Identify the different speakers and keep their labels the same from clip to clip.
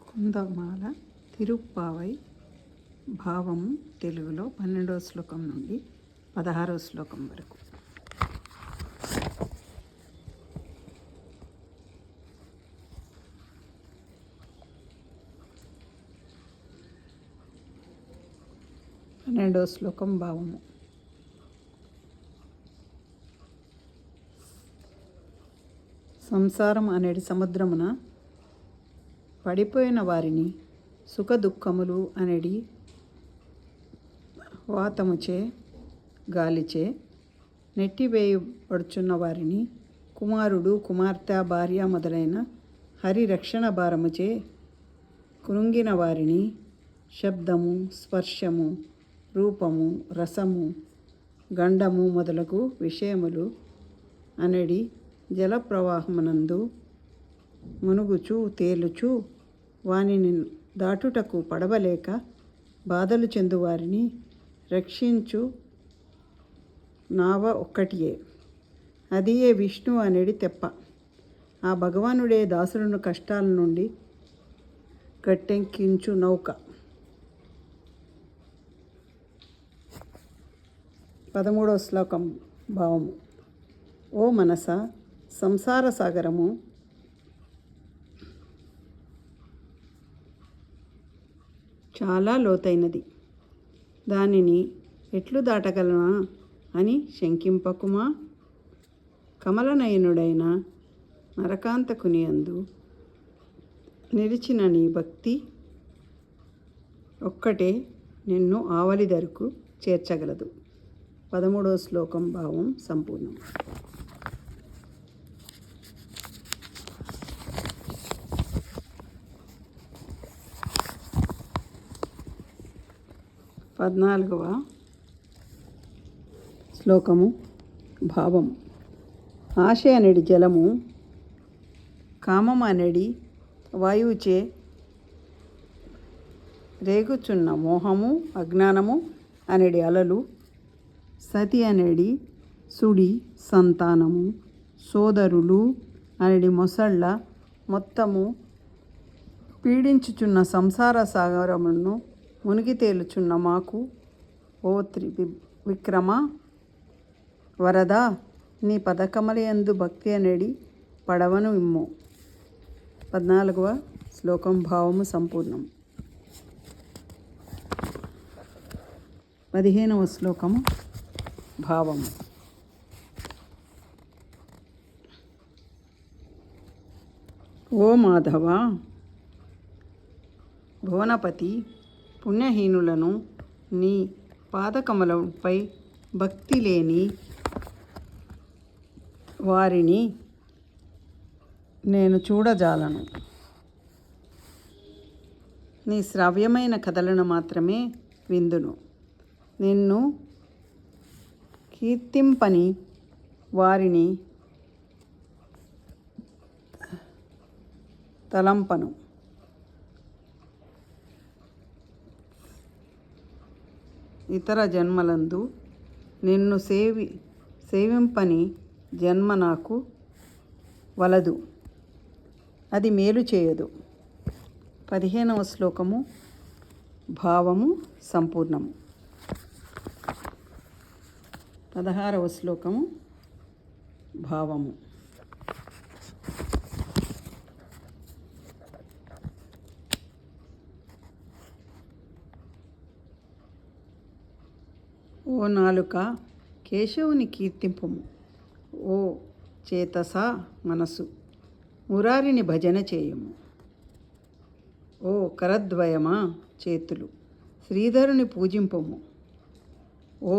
Speaker 1: కుందమాల తిరుప్పావై భావం తెలుగులో 12వ శ్లోకం నుండి 16వ శ్లోకం వరకు. పన్నెండవ శ్లోకం భావము. సంసారం అనేది సముద్రమున పడిపోయిన వారిని సుఖ దుఃఖములు అనేది వాతముచే గాలిచే నెట్టివేయబడుచున్న వారిని కుమారుడు కుమార్తె భార్య మొదలైన హరి రక్షణ భారముచే కృంగిన వారిని శబ్దము స్పర్శము రూపము రసము గండము మొదలగు విషయములు అనడి జలప్రవాహమునందు మునుగుచు తేలుచు వానిని దాటుటకు పడవలేక బాధలు చెందువారిని రక్షించు నావ ఒక్కటియే, అదియే విష్ణు అనేది తెప్ప. ఆ భగవానుడే దాసులను కష్టాల నుండి గట్టెక్కించు నౌక. 13వ శ్లోకం భావము. ఓ మనస, సంసార సాగరము చాలా లోతైనది, దానిని ఎట్లు దాటగలనా అని శంకింపకుమా. కమలనయనుడైన నరకాంతకుని యందు నిలిచిన నీ భక్తి ఒక్కటే నిన్ను ఆవలిదరకు చేర్చగలదు. 13వ శ్లోకం భావం సంపూర్ణం. పద్నాలుగవ శ్లోకము భావం. ఆశ అనేది జలము, కామం అనేది వాయువుచే రేగుచున్న మోహము అజ్ఞానము అనేది అలలు, సతి అనేది సుడి సంతానము, సోదరులు అనేది మొసళ్ళ మొత్తము పీడించుచున్న సంసార సాగరమును మునిగి తేలుచున్న మాకు ఓ విక్రమ వరద, నీ పదకమలయందు భక్తి అనేది పడవను ఇమ్ము. 14వ శ్లోకం భావము సంపూర్ణం. 15వ శ్లోకము భావము. ఓ మాధవ, భువనపతి, పుణ్యహీనులను నీ పాదకమలంపై భక్తి లేని వారిని నేను చూడజాలను. నీ శ్రావ్యమైన కథలను మాత్రమే విందును. నిన్ను కీర్తింపని వారిని తలంపను. ఇతర జన్మలందు నిన్ను సేవింపని జన్మ నాకు వలదు, అది మేలు చేయదు. 15వ శ్లోకము భావము సంపూర్ణము. 16వ శ్లోకము భావము. ఓ నాలుక, కేశవుని కీర్తింపుము. ఓ చేతస మనసు, మురారిని భజన చేయము. ఓ కరద్వయమా చేతులు, శ్రీధరుని పూజింపము. ఓ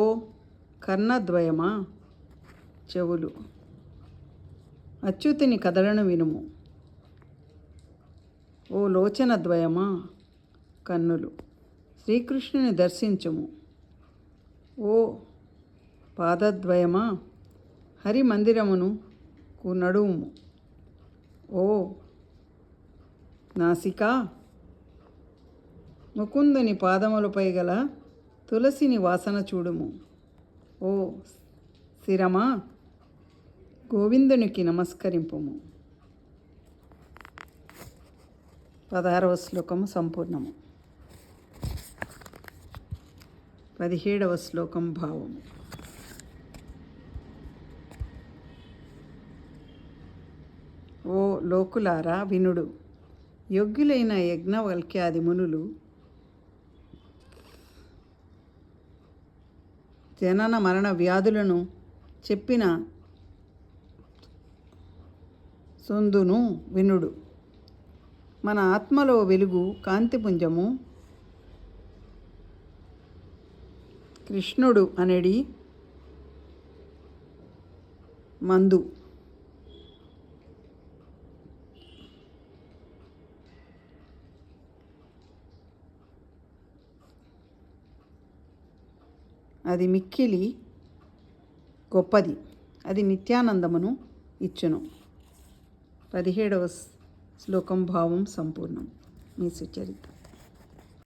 Speaker 1: కర్ణద్వయమా చెవులు, అచ్యుతుని కథలను వినుము. ఓ లోచనద్వయమా కన్నులు, శ్రీకృష్ణుని దర్శించుము. ఓ పాదద్వయమా హరి మందిరమునకు నడువుము. ఓ నాసికా, ముకుందుని పాదములపై గల తులసిని వాసన చూడుము. ఓ శిరమా, గోవిందునికి నమస్కరింపుము. 16వ శ్లోకము సంపూర్ణము. 17వ శ్లోకం భావము. ఓ లోకులారా వినుడు. యోగ్యులైన యజ్ఞవల్క్యాది మునులు జనన మరణ వ్యాధులను చెప్పిన సొందును వినుడు. మన ఆత్మలో వెలుగు కాంతిపుంజము కృష్ణుడు అనడి మందు. అది మిక్కిలి గొప్పది, అది నిత్యానందమును ఇచ్చును. 17వ శ్లోకం భావం సంపూర్ణం. మీ సుచరిత.